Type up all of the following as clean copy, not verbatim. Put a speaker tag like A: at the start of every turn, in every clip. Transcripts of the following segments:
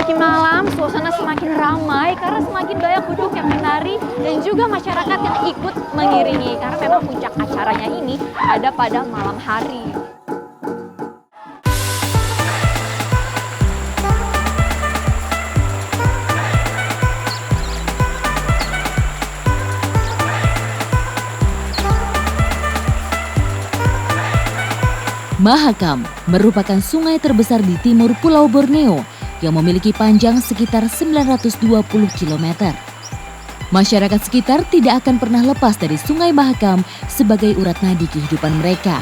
A: semakin malam, suasana semakin ramai karena semakin banyak penduduk yang menari dan juga masyarakat yang ikut mengiringi. Karena memang puncak acaranya ini ada pada malam hari.
B: Mahakam merupakan sungai terbesar di timur Pulau Borneo yang memiliki panjang sekitar 920 km. Masyarakat sekitar tidak akan pernah lepas dari Sungai Mahakam sebagai urat nadi kehidupan mereka.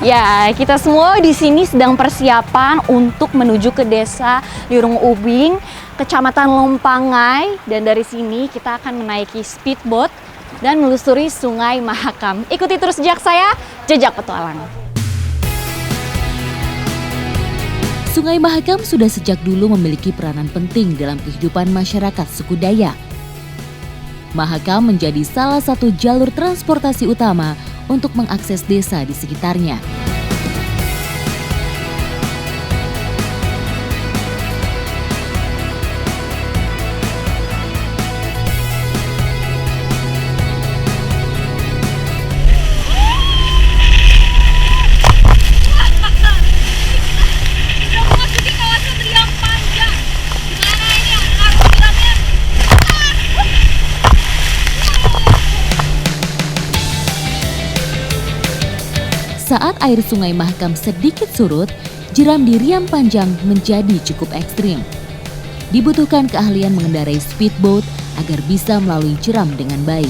A: Ya, kita semua di sini sedang persiapan untuk menuju ke desa Lirung Ubing, Kecamatan Lompangai, dan dari sini kita akan menaiki speedboat dan melusuri Sungai Mahakam. Ikuti terus jejak saya, Jejak Petualang.
B: Sungai Mahakam sudah sejak dulu memiliki peranan penting dalam kehidupan masyarakat suku Dayak. Mahakam menjadi salah satu jalur transportasi utama untuk mengakses desa di sekitarnya. Saat air Sungai Mahakam sedikit surut, jeram di Riam Panjang menjadi cukup ekstrim. Dibutuhkan keahlian mengendarai speedboat agar bisa melalui jeram dengan baik.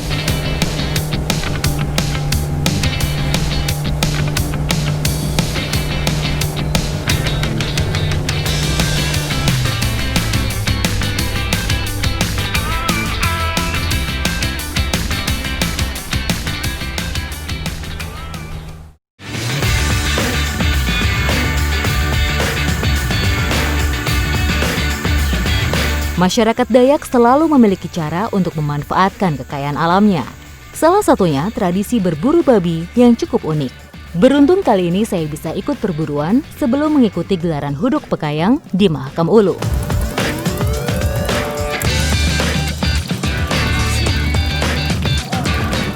B: Masyarakat Dayak selalu memiliki cara untuk memanfaatkan kekayaan alamnya. Salah satunya tradisi berburu babi yang cukup unik. Beruntung kali ini saya bisa ikut perburuan sebelum mengikuti gelaran Huduk Pekayang di Mahakam Ulu.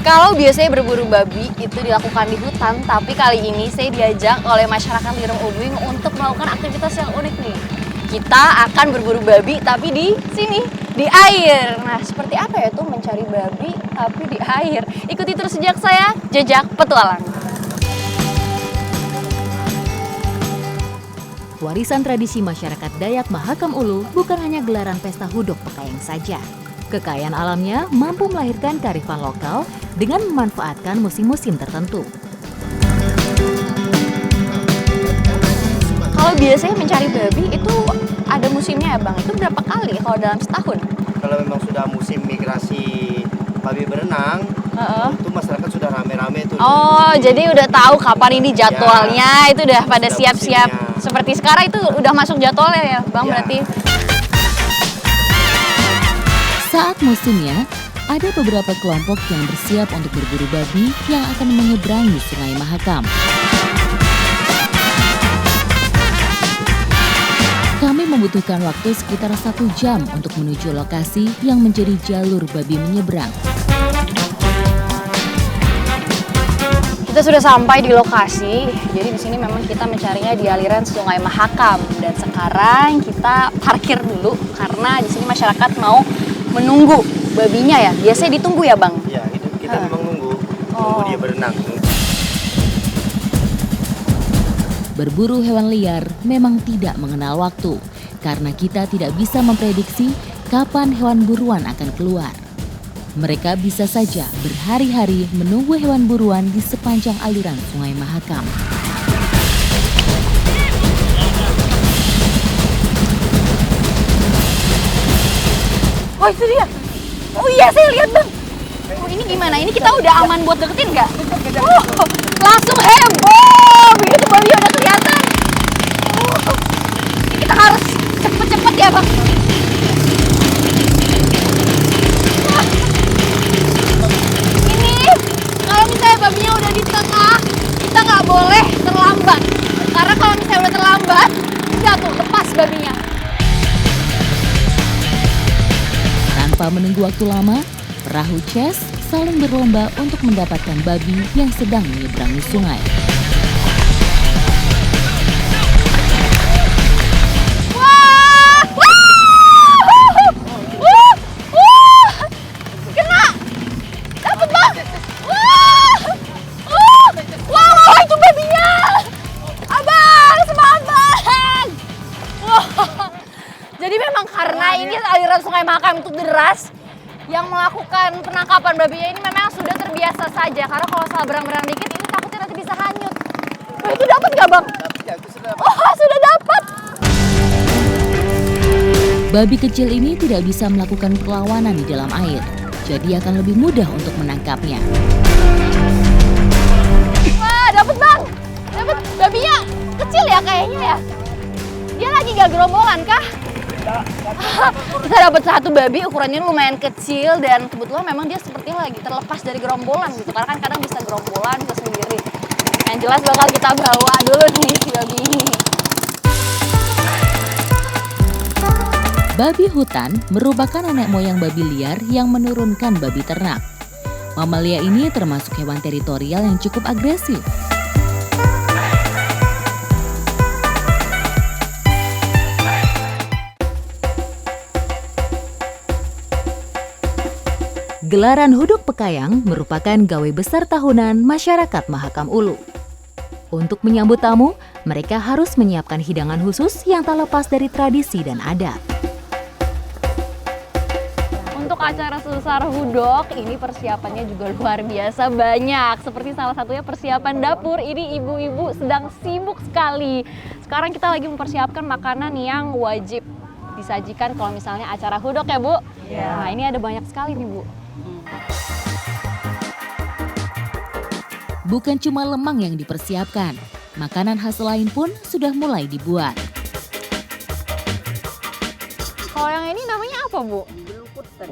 A: Kalau biasanya berburu babi itu dilakukan di hutan, tapi kali ini saya diajak oleh masyarakat Lirung Ubing untuk melakukan aktivitas yang unik nih. Kita akan berburu babi tapi di sini, di air. Nah, seperti apa ya tuh mencari babi tapi di air? Ikuti terus jejak saya, Jejak Petualang.
B: Warisan tradisi masyarakat Dayak Mahakam Ulu bukan hanya gelaran pesta Hudok Pekayang saja. Kekayaan alamnya mampu melahirkan kearifan lokal dengan memanfaatkan musim-musim tertentu.
A: Kalau biasanya mencari babi itu ada musimnya ya Bang? Itu berapa kali kalau dalam setahun?
C: Kalau memang sudah musim migrasi babi berenang, itu masyarakat sudah rame-rame tuh.
A: Oh, jadi udah tahu kapan ini jadwalnya, itu udah pada siap-siap.
C: Musimnya.
A: Seperti sekarang itu udah masuk jadwalnya ya Bang, berarti?
B: Saat musimnya, ada beberapa kelompok yang bersiap untuk berburu babi yang akan menyeberangi Sungai Mahakam. Kami membutuhkan waktu sekitar 1 jam untuk menuju lokasi yang menjadi jalur babi menyeberang.
A: Kita sudah sampai di lokasi, jadi di sini memang kita mencarinya di aliran Sungai Mahakam. Dan sekarang kita parkir dulu karena di sini masyarakat mau menunggu babinya ya. Biasanya ditunggu ya Bang?
C: Iya, itu kita memang nunggu dia berenang.
B: Berburu hewan liar memang tidak mengenal waktu, karena kita tidak bisa memprediksi kapan hewan buruan akan keluar. Mereka bisa saja berhari-hari menunggu hewan buruan di sepanjang aliran Sungai Mahakam.
A: Oh itu dia. Oh iya saya lihat Bang. Oh ini gimana? Ini kita udah aman buat deketin nggak? Oh langsung heboh. Begitu babi udah kelihatan. Oh, ini kita harus cepet-cepet ya Bang. Wah. Ini kalau misalnya babinya udah di tengah, kita nggak boleh terlambat. kayak udah terlambat. Jatuh, lepas babinya.
B: Tanpa menunggu waktu lama, perahu Chess saling berlomba untuk mendapatkan babi yang sedang menyeberangi sungai.
A: Wah! Wah! Wah! Wah! Kena! Dapet bang! Wah! Wah! Wah! Itu babinya! Abang! Semangat bang! Wah! Jadi memang karena ini aliran sungai Mahakam itu deras, yang melakukan penangkapan babinya ini memang sudah terbiasa saja. Karena kalau salah berang-berang dikit ini takutnya nanti bisa hanyut. Wah, itu dapat nggak bang? Oh, sudah dapat.
B: Babi kecil ini tidak bisa melakukan perlawanan di dalam air, jadi akan lebih mudah untuk menangkapnya.
A: Wah, dapat bang. Dapat babinya kecil ya kayaknya ya. Dia lagi gak gerombolan kah? Kita dapat satu babi ukurannya lumayan kecil dan kebetulan memang dia sepertinya lagi terlepas dari gerombolan gitu. Karena kan kadang bisa gerombolan, bisa sendiri. Yang jelas bakal kita bawa dulu nih si babi ini.
B: Babi hutan merupakan nenek moyang babi liar yang menurunkan babi ternak. Mamalia ini termasuk hewan teritorial yang cukup agresif. Gelaran Huduk Pekayang merupakan gawe besar tahunan masyarakat Mahakam Ulu. Untuk menyambut tamu, mereka harus menyiapkan hidangan khusus yang tak lepas dari tradisi dan adat.
A: Untuk acara sebesar Hudok, ini persiapannya juga luar biasa banyak. Seperti salah satunya persiapan dapur, ini ibu-ibu sedang sibuk sekali. Sekarang kita lagi mempersiapkan makanan yang wajib disajikan kalau misalnya acara Hudok ya Bu? Ya. Nah ini ada banyak sekali nih Bu.
B: Bukan cuma lemang yang dipersiapkan, makanan khas lain pun sudah mulai dibuat.
A: Kalau yang ini namanya apa Bu?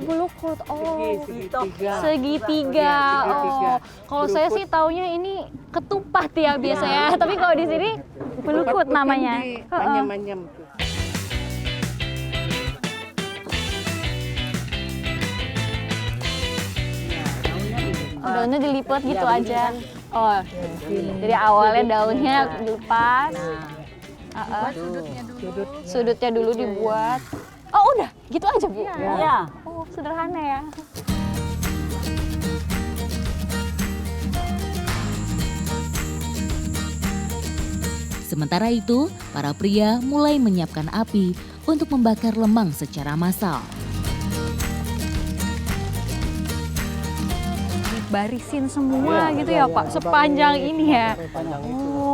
A: Belukut. Oh, segitiga. Oh, kalau saya sih taunya ini ketupat ya biasanya. Tapi kalau di sini belukut namanya.
D: Manyam-manyam.
A: Daunnya dilipat gitu aja. Oh, jadi awalnya daunnya dilepas. Sudutnya dulu dibuat. Oh udah, gitu aja Bu?
D: Iya.
A: Oh sederhana ya.
B: Sementara itu, para pria mulai menyiapkan api untuk membakar lemang secara massal.
A: Barisin semua gitu ya Pak, sepanjang ini ya.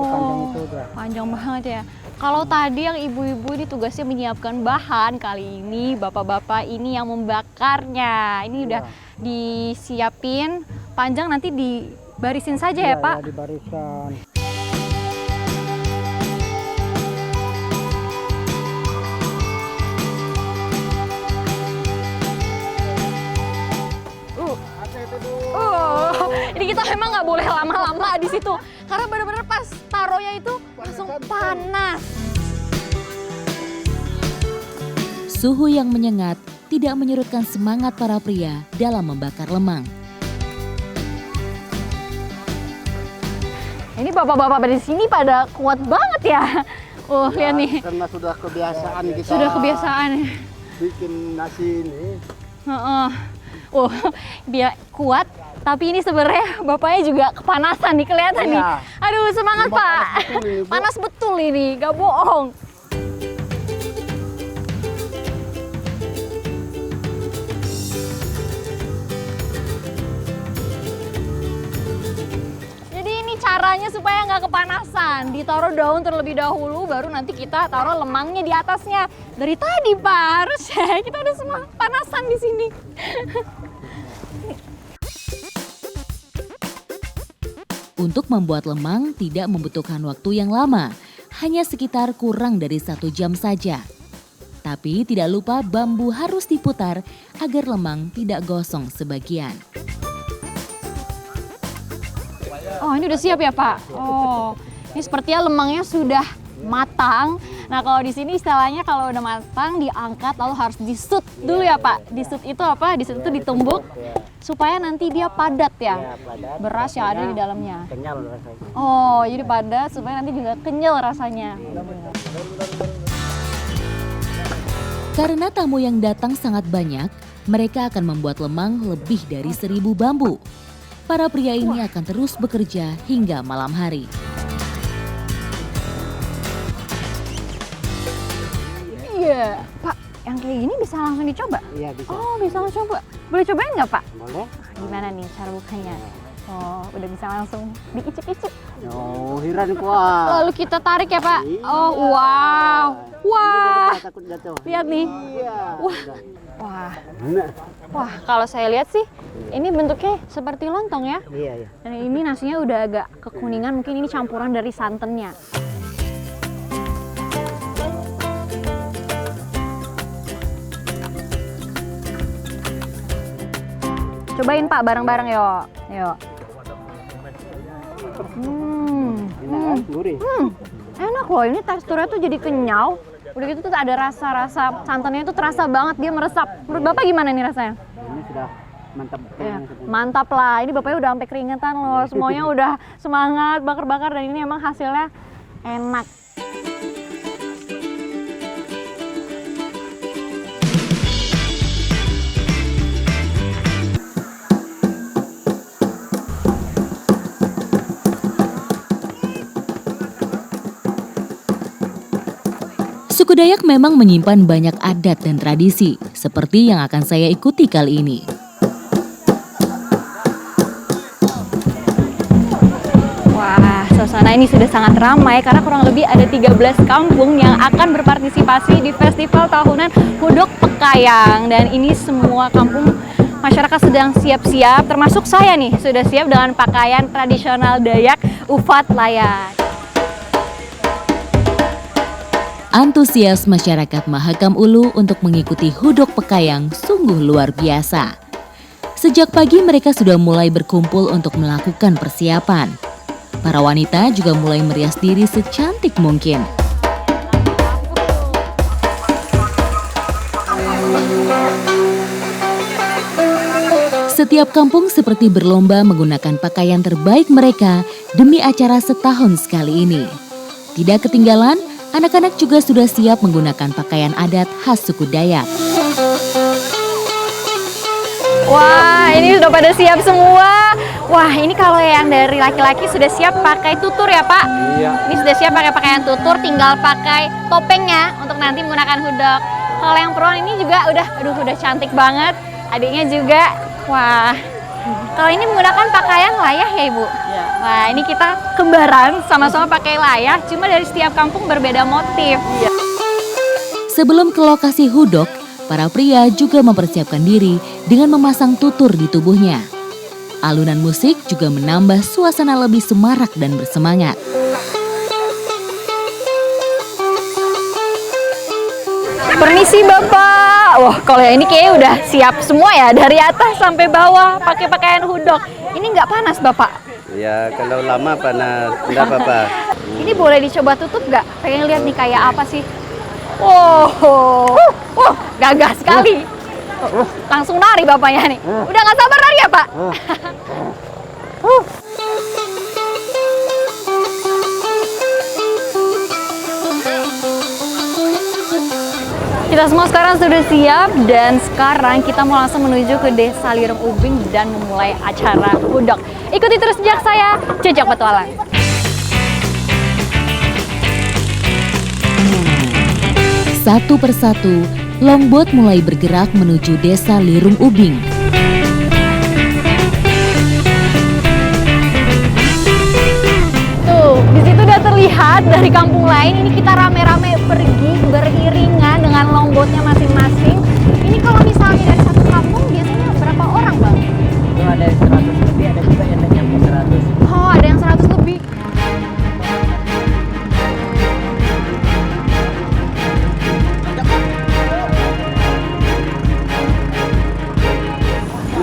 A: Oh, panjang banget ya. Kalau tadi yang ibu-ibu ini tugasnya menyiapkan bahan, kali ini bapak-bapak ini yang membakarnya. Ini udah disiapin, panjang nanti dibarisin saja ya Pak?
D: Ya, dibarisan.
A: Ini kita memang nggak boleh lama-lama di situ, karena benar-benar pas taruhnya itu langsung panas.
B: Suhu yang menyengat tidak menyurutkan semangat para pria dalam membakar lemang.
A: Ini bapak-bapak di sini pada kuat banget ya. Oh lihat nih.
D: Karena sudah kebiasaan kita.
A: Sudah kebiasaan.
D: Bikin nasi ini.
A: Oh dia kuat. Tapi ini sebenarnya bapaknya juga kepanasan nih, kelihatan nih. Aduh semangat Pak. Panas betul ini, gak bohong. Jadi ini caranya supaya nggak kepanasan. Ditaruh daun terlebih dahulu, baru nanti kita taruh lemangnya di atasnya. Dari tadi Pak, harusnya kita udah semua panasan di sini.
B: Untuk membuat lemang tidak membutuhkan waktu yang lama, hanya sekitar kurang dari 1 jam saja. Tapi tidak lupa bambu harus diputar agar lemang tidak gosong sebagian.
A: Oh ini udah siap ya Pak? Oh ini sepertinya lemangnya sudah matang. Nah kalau di sini istilahnya kalau udah matang diangkat lalu harus disut dulu ya Pak. Disut itu apa? Disut itu ditumbuk supaya nanti dia padat ya. Beras yang ada di dalamnya.
D: Kenyal rasanya.
A: Oh jadi padat supaya nanti juga kenyal rasanya.
B: Karena tamu yang datang sangat banyak, mereka akan membuat lemang lebih dari 1.000 bambu. Para pria ini akan terus bekerja hingga malam hari.
A: Iya, Pak, yang kayak gini bisa langsung dicoba?
D: Iya bisa.
A: Oh, bisa langsung coba. Boleh cobain nggak, Pak?
D: Boleh.
A: Gimana nih cara bukanya? Oh, udah bisa langsung diicip-icip.
D: Oh, hiran kuah.
A: Lalu kita tarik ya, Pak?
D: Iya.
A: Oh, wow. Wah,
D: Takut jatuh.
A: lihat nih.
D: Iya.
A: Wah,
D: Nah.
A: wah, kalau saya lihat sih, ini bentuknya seperti lontong ya.
D: Iya, iya.
A: Dan ini nasinya udah agak kekuningan, mungkin ini campuran dari santannya. Cobain Pak, bareng-bareng yuk. Yuk.
D: Enak kan? Gurih.
A: Enak loh, ini teksturnya tuh jadi kenyal. Udah gitu tuh ada rasa-rasa santannya itu terasa banget, dia meresap. Menurut Bapak gimana nih rasanya?
D: Ini sudah mantap.
A: Ya, mantap lah, ini Bapaknya udah sampai keringetan loh. Semuanya udah semangat bakar-bakar dan ini emang hasilnya enak.
B: Suku Dayak memang menyimpan banyak adat dan tradisi, seperti yang akan saya ikuti kali ini.
A: Wah, suasana ini sudah sangat ramai karena kurang lebih ada 13 kampung yang akan berpartisipasi di festival tahunan Hudok Pekayang. Dan ini semua kampung masyarakat sedang siap-siap, termasuk saya nih, sudah siap dengan pakaian tradisional Dayak Ufat Layak.
B: Antusias masyarakat Mahakam Ulu untuk mengikuti Hudok Pekayang sungguh luar biasa. Sejak pagi mereka sudah mulai berkumpul untuk melakukan persiapan. Para wanita juga mulai merias diri secantik mungkin. Setiap kampung seperti berlomba menggunakan pakaian terbaik mereka demi acara setahun sekali ini. Tidak ketinggalan, anak-anak juga sudah siap menggunakan pakaian adat khas suku Dayak.
A: Wah, ini sudah pada siap semua. Wah, ini kalau yang dari laki-laki sudah siap pakai tutur ya, Pak?
D: Iya.
A: Ini sudah siap pakai pakaian tutur, tinggal pakai topengnya untuk nanti menggunakan hudok. Kalau yang perempuan ini juga udah cantik banget. Adiknya juga, wah. Kalau ini menggunakan pakaian layah ya, Ibu?
D: Iya.
A: Wah, ini kita kembaran, sama-sama pakai layah, cuma dari setiap kampung berbeda motif.
B: Sebelum ke lokasi hudok, para pria juga mempersiapkan diri dengan memasang tutur di tubuhnya. Alunan musik juga menambah suasana lebih semarak dan bersemangat.
A: Permisi Bapak. Wah, kalau yang ini kayaknya udah siap semua ya, dari atas sampai bawah pakai pakaian hudok. Ini nggak panas Bapak?
C: Ya kalau lama panas, tidak apa-apa.
A: Ini boleh dicoba tutup nggak? Pengen lihat nih kayak apa sih? Wow, gagah sekali. Langsung nari bapaknya nih. Udah nggak sabar nari ya Pak? Kita semua sekarang sudah siap dan sekarang kita mau langsung menuju ke Desa Lirung Ubing dan memulai acara hudok. Ikuti terus jejak saya, Jejak Petualang.
B: Satu persatu, longboat mulai bergerak menuju Desa Lirung Ubing.
A: Tuh, di situ udah terlihat dari kampung lain, ini kita rame-rame pergi beriringan dengan longboatnya masing-masing. Ini kalau misalnya dari satu kampung biasanya berapa orang Bang?
D: Itu ada 100 lebih, ada juga yang nyampe 100.
A: Oh, ada yang 100 lebih.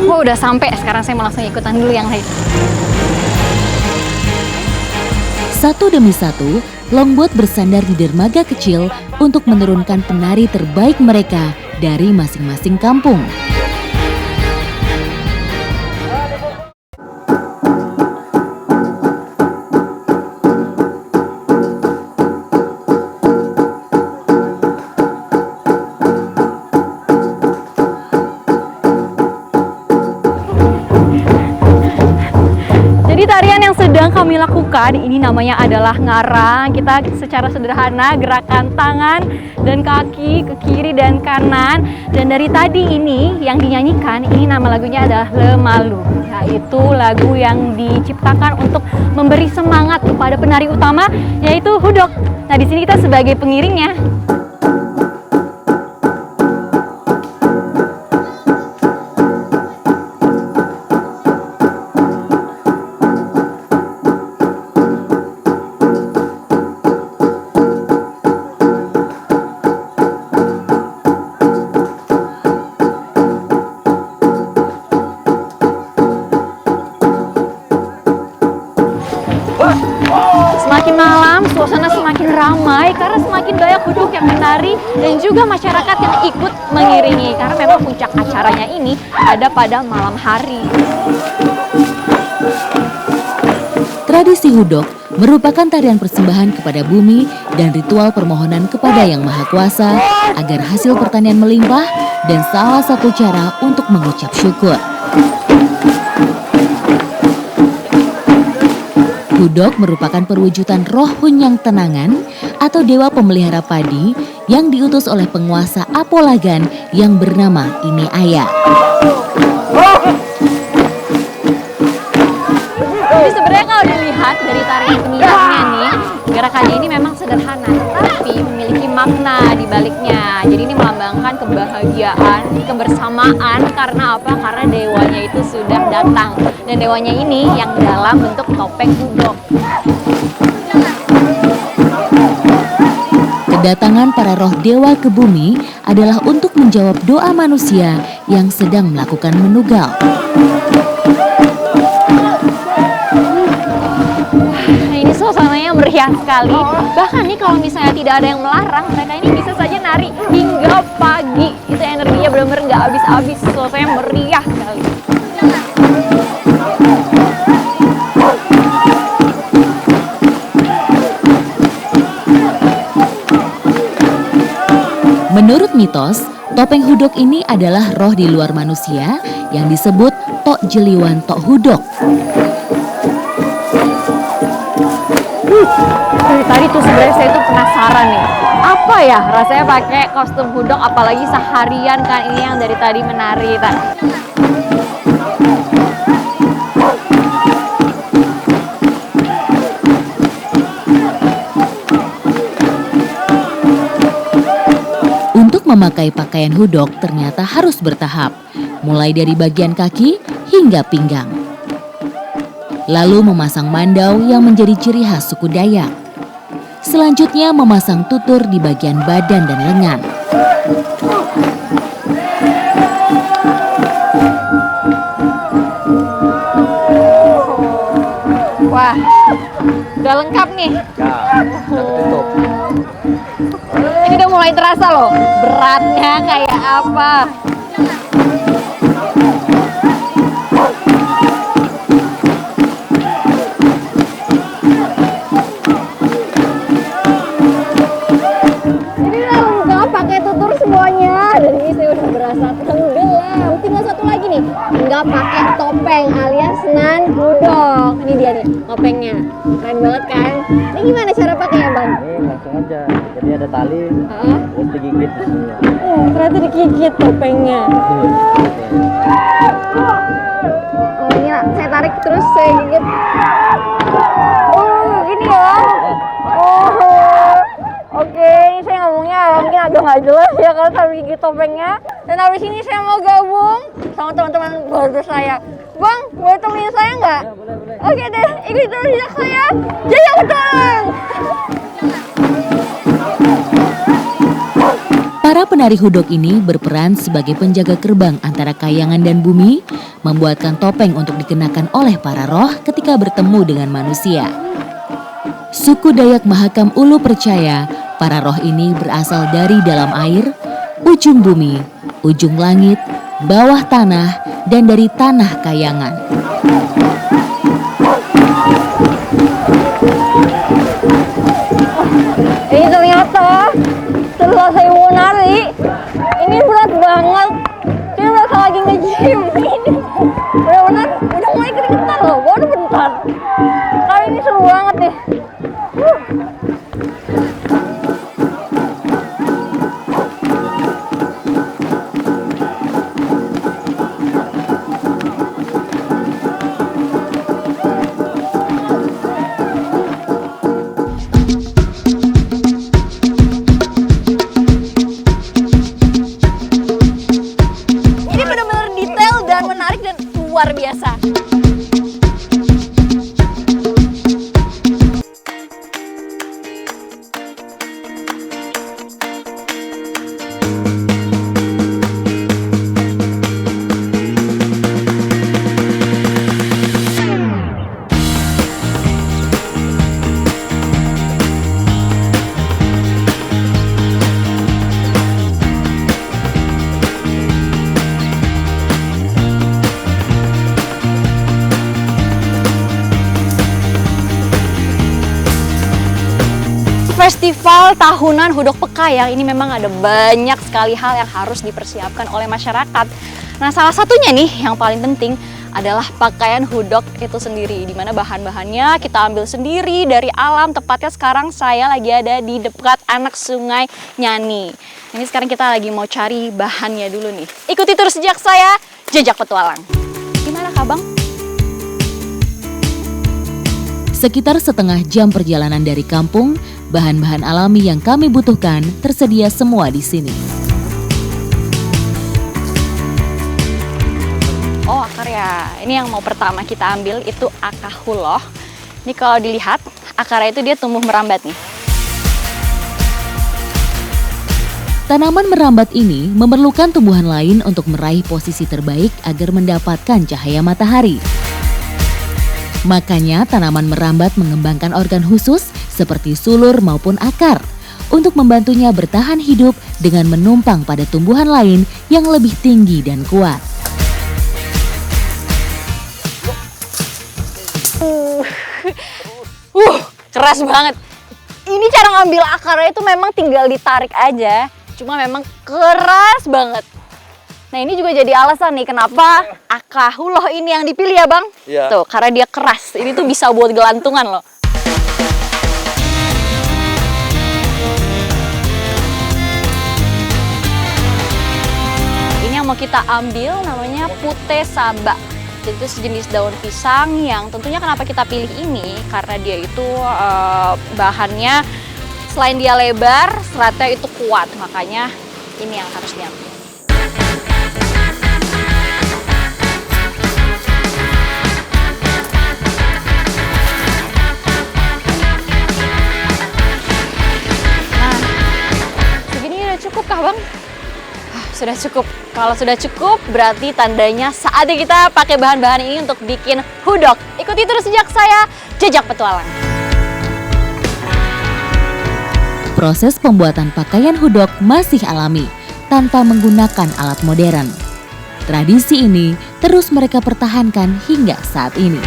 A: Oh, udah sampai. Sekarang saya mau langsung ikutan dulu yang lain.
B: Satu demi satu, longboat bersandar di dermaga kecil untuk menurunkan penari terbaik mereka dari masing-masing kampung.
A: Jadi tarian yang sedang kami lakukan ini namanya adalah ngarang. Kita secara sederhana gerakan tangan dan kaki ke kiri dan kanan. Dan dari tadi ini yang dinyanyikan, ini nama lagunya adalah Lemalu. Yaitu lagu yang diciptakan untuk memberi semangat kepada penari utama, yaitu Hudok. Nah, di sini kita sebagai pengiringnya. Semakin malam, suasana semakin ramai karena semakin banyak hudok yang menari dan juga masyarakat yang ikut mengiringi. Karena memang puncak acaranya ini ada pada malam hari.
B: Tradisi hudok merupakan tarian persembahan kepada bumi dan ritual permohonan kepada Yang Maha Kuasa agar hasil pertanian melimpah dan salah satu cara untuk mengucap syukur. Hudok merupakan perwujudan roh Hunyang Tenangan atau dewa pemelihara padi yang diutus oleh penguasa Apolagan yang bernama Ini Aya.
A: Jadi sebenarnya kalau dilihat dari tarian pengiringnya nih, gerakannya ini memang sederhana, tapi memiliki makna di baliknya. Jadi ini melambangkan kebahagiaan, kebersamaan. Karena apa? Karena dewanya itu sudah datang. Dan dewanya ini yang dalam bentuk topeng hudok.
B: Kedatangan para roh dewa ke bumi adalah untuk menjawab doa manusia yang sedang melakukan menugal.
A: Ini suasananya meriah sekali. Bahkan nih kalau misalnya tidak ada yang melarang, mereka ini bisa saja nari hingga pagi. Itu energinya benar-benar nggak habis-habis. Suasananya meriah sekali.
B: Menurut mitos, topeng hudok ini adalah roh di luar manusia yang disebut Tok Jeliwan Tok Hudok.
A: Dari tadi tuh sebenarnya saya tuh penasaran nih, apa ya rasanya pakai kostum hudok, apalagi seharian kan ini yang dari tadi menari.
B: Untuk memakai pakaian hudok ternyata harus bertahap, mulai dari bagian kaki hingga pinggang. Lalu memasang mandau yang menjadi ciri khas suku Dayak. Selanjutnya memasang tutur di bagian badan dan lengan.
A: Wah, udah lengkap nih. Ini udah mulai terasa loh, beratnya kayak apa. Ini udah lengkap pakai tutur semuanya. Dan ini saya udah berasa tenggelam. Tinggal satu lagi nih, nggak pakai topeng alias nan hudok. Ini dia nih topengnya, keren banget kan? Ini gimana cara pakainya bang?
D: Ini langsung aja. Jadi ada tali, terus digigit di sini.
A: Ternyata digigit topengnya. Oh ini lah, saya tarik terus saya gigit. Oh gini ya. Oh oke, ini saya ngomongnya mungkin agak nggak jelas ya kalau saya gigit topengnya. Dan habis ini saya mau gabung sama teman-teman baru saya. Bang, boleh temenin saya nggak?
D: Ya, boleh.
A: Oke deh, ikut terus jejak saya. Jaya Ketang!
B: Para penari hudok ini berperan sebagai penjaga gerbang antara kayangan dan bumi, membuatkan topeng untuk dikenakan oleh para roh ketika bertemu dengan manusia. Suku Dayak Mahakam Ulu percaya para roh ini berasal dari dalam air, ujung bumi, ujung langit, bawah tanah, dan dari tanah kayangan.
A: Ini ternyata setelah saya menari, ini berat banget. Saya merasa lagi nge-gym. Ini benar-benar udah mulai keringetan loh, baru bentar. Kali ini seru banget nih. Ini benar-benar detail dan menarik dan luar biasa. Festival tahunan Hudok Pekayang ini memang ada banyak sekali hal yang harus dipersiapkan oleh masyarakat. Nah, salah satunya nih yang paling penting adalah pakaian hudok itu sendiri, di mana bahan-bahannya kita ambil sendiri dari alam. Tepatnya sekarang saya lagi ada di dekat anak sungai Nyani. Ini sekarang kita lagi mau cari bahannya dulu nih. Ikuti terus jejak saya, Jejak Petualang. Gimana Kak Bang?
B: Sekitar setengah jam perjalanan dari kampung, bahan-bahan alami yang kami butuhkan tersedia semua di sini.
A: Oh, akar ya. Ini yang mau pertama kita ambil itu akahuloh. Ini kalau dilihat, akarnya itu dia tumbuh merambat nih.
B: Tanaman merambat ini memerlukan tumbuhan lain untuk meraih posisi terbaik agar mendapatkan cahaya matahari. Makanya tanaman merambat mengembangkan organ khusus seperti sulur maupun akar untuk membantunya bertahan hidup dengan menumpang pada tumbuhan lain yang lebih tinggi dan kuat.
A: Keras banget. Ini cara ngambil akarnya itu memang tinggal ditarik aja, cuma memang keras banget. Nah, ini juga jadi alasan nih kenapa akahuloh ini yang dipilih ya Bang?
C: Iya.
A: Tuh, karena dia keras. Ini tuh bisa buat gelantungan loh. Ini yang mau kita ambil namanya pute saba. Jadi itu sejenis daun pisang yang tentunya kenapa kita pilih ini, karena dia itu bahannya selain dia lebar, seratnya itu kuat. Makanya ini yang harus diambil. Cukup kah Bang? Sudah cukup. Kalau sudah cukup berarti tandanya saatnya kita pakai bahan-bahan ini untuk bikin hudok. Ikuti terus jejak saya, Jejak Petualang.
B: Proses pembuatan pakaian hudok masih alami tanpa menggunakan alat modern. Tradisi ini terus mereka pertahankan hingga saat ini.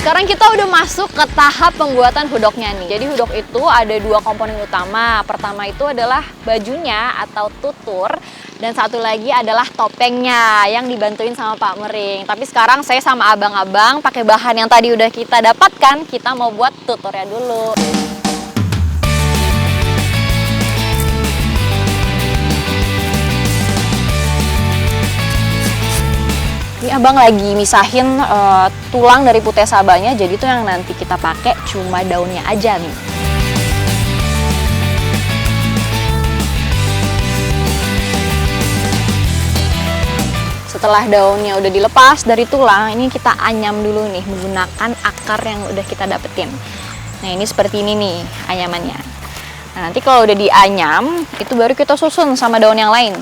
A: Sekarang kita udah masuk ke tahap pembuatan hudoknya nih. Jadi hudok itu ada dua komponen utama. Pertama itu adalah bajunya atau tutur. Dan satu lagi adalah topengnya yang dibantuin sama Pak Mering. Tapi sekarang saya sama abang-abang pakai bahan yang tadi udah kita dapatkan. Kita mau buat tuturnya dulu. Ini abang lagi misahin tulang dari pute sabanya, jadi itu yang nanti kita pakai cuma daunnya aja nih. Setelah daunnya udah dilepas dari tulang, ini kita anyam dulu nih menggunakan akar yang udah kita dapetin. Nah, ini seperti ini nih anyamannya. Nah, nanti kalau udah dianyam, itu baru kita susun sama daun yang lain.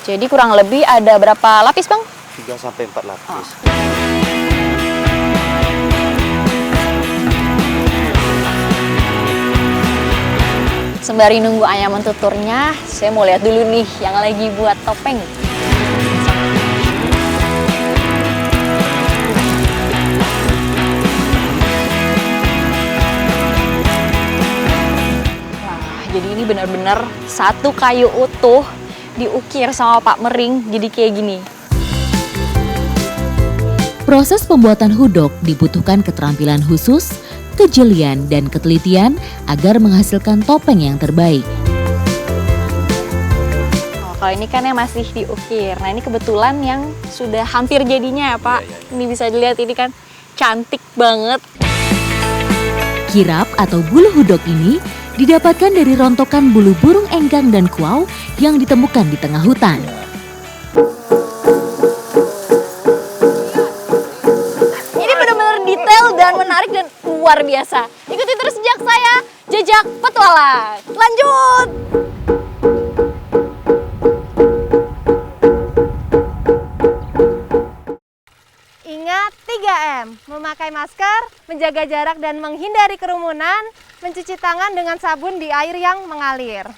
A: Jadi kurang lebih ada berapa lapis, Bang?
C: 3 sampai 4 lapis.
A: Oh. Sembari nunggu ayam mentuturnya, saya mau lihat dulu nih yang lagi buat topeng. Wah, jadi ini benar-benar satu kayu utuh diukir sama Pak Mering jadi kayak gini.
B: Proses pembuatan hudok dibutuhkan keterampilan khusus, kejelian, dan ketelitian agar menghasilkan topeng yang terbaik.
A: Oh, kalau ini kan yang masih diukir. Nah, ini kebetulan yang sudah hampir jadinya ya, Pak. Ini bisa dilihat, ini kan cantik banget.
B: Kirap atau bulu hudok ini didapatkan dari rontokan bulu burung enggang dan kuau yang ditemukan di tengah hutan.
A: Ini benar-benar detail dan menarik dan luar biasa. Ikuti terus jejak saya, jejak petualang. Lanjut!
E: Ingat 3M, memakai masker, menjaga jarak dan menghindari kerumunan, mencuci tangan dengan sabun di air yang mengalir.